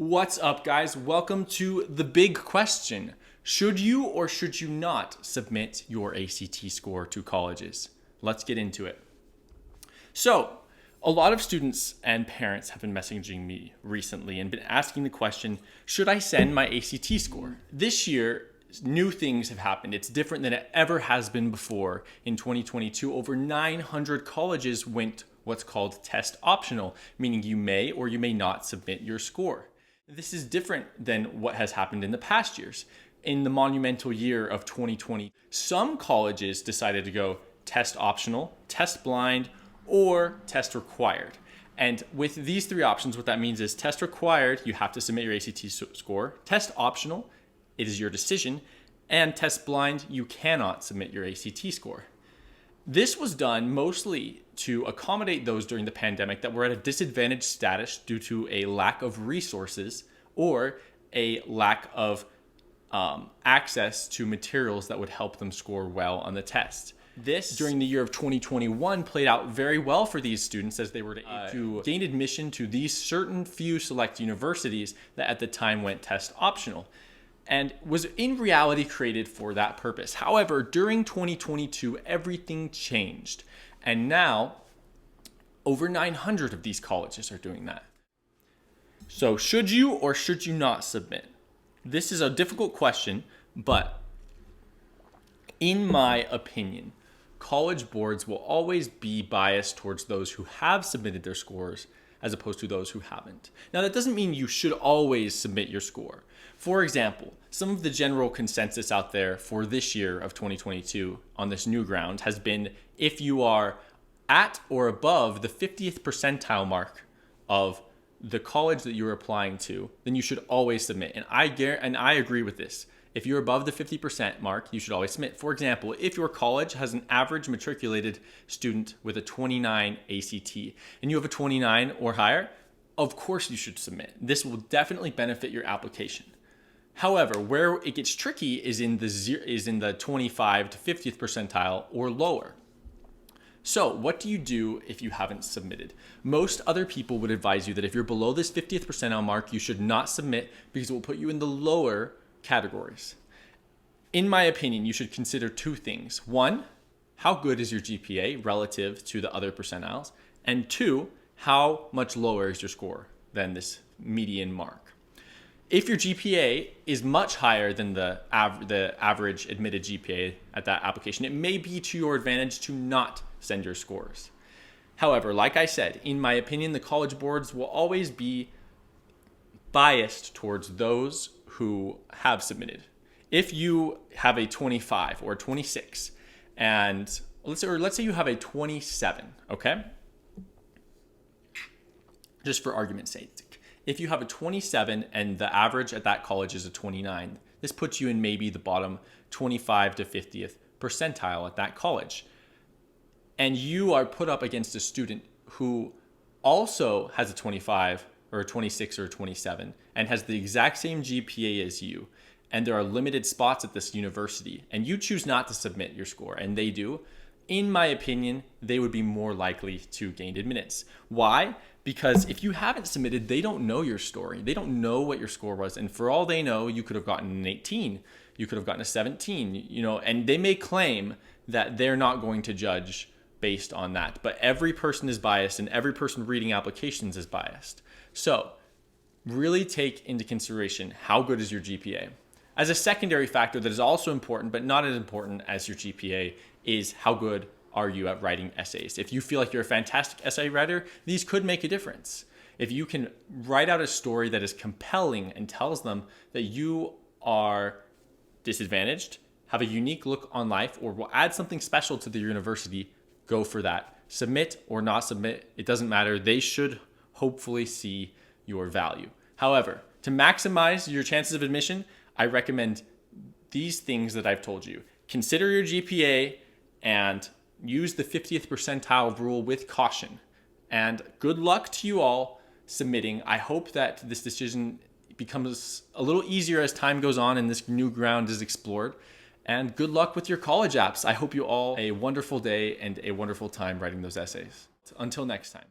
What's up, guys? Welcome to the big question. Should you or should you not submit your ACT score to colleges? Let's get into it. So, a lot of students and parents have been messaging me recently and been asking the question, should I send my ACT score? This year, new things have happened. It's different than it ever has been before. In 2022, over 900 colleges went what's called test optional, meaning you may or you may not submit your score. This is different than what has happened in the past years. In the monumental year of 2020, some colleges decided to go test optional, test blind, or test required. And with these three options, what that means is test required, you have to submit your ACT score. Test optional, it is your decision. And test blind, you cannot submit your ACT score. This was done mostly to accommodate those during the pandemic that were at a disadvantaged status due to a lack of resources or a lack of access to materials that would help them score well on the test. This, during the year of 2021, played out very well for these students as they were to gain admission to these certain few select universities that at the time went test optional, and was in reality created for that purpose. However, during 2022, everything changed. And now, over 900 of these colleges are doing that. So should you or should you not submit? This is a difficult question, but in my opinion, college boards will always be biased towards those who have submitted their scores as opposed to those who haven't. Now, that doesn't mean you should always submit your score. For example, some of the general consensus out there for this year of 2022 on this new ground has been if you are at or above the 50th percentile mark of the college that you're applying to, then you should always submit. And I agree with this. If you're above the 50% mark, you should always submit. For example, if your college has an average matriculated student with a 29 ACT and you have a 29 or higher, of course you should submit. This will definitely benefit your application. However, where it gets tricky is in the 25 to 50th percentile or lower. So what do you do if you haven't submitted? Most other people would advise you that if you're below this 50th percentile mark, you should not submit because it will put you in the lower categories. In my opinion, you should consider two things. One, how good is your GPA relative to the other percentiles? And two, how much lower is your score than this median mark? If your GPA is much higher than the average admitted GPA at that application, it may be to your advantage to not send your scores. However, like I said, in my opinion, the college boards will always be biased towards those who have submitted. If you have a 25 or 26, and let's say you have a 27, okay? Just for argument's sake. If you have a 27 and the average at that college is a 29, this puts you in maybe the bottom 25 to 50th percentile at that college. And you are put up against a student who also has a 25 or a 26 or a 27 and has the exact same GPA as you, and there are limited spots at this university, and you choose not to submit your score, and they do, in my opinion, they would be more likely to gain admittance. Why? Because if you haven't submitted, they don't know your story. They don't know what your score was. And for all they know, you could have gotten an 18. You could have gotten a 17, and they may claim that they're not going to judge based on that. But every person is biased and every person reading applications is biased. So really take into consideration how good is your GPA. As a secondary factor that is also important, but not as important as your GPA, is how good are you at writing essays. If you feel like you're a fantastic essay writer, these could make a difference. If you can write out a story that is compelling and tells them that you are disadvantaged, have a unique look on life, or will add something special to the university, go for that. Submit or not submit, it doesn't matter. They should hopefully see your value. However, to maximize your chances of admission, I recommend these things that I've told you. Consider your GPA and use the 50th percentile rule with caution. And good luck to you all submitting. I hope that this decision becomes a little easier as time goes on and this new ground is explored. And good luck with your college apps. I hope you all a wonderful day and a wonderful time writing those essays. Until next time.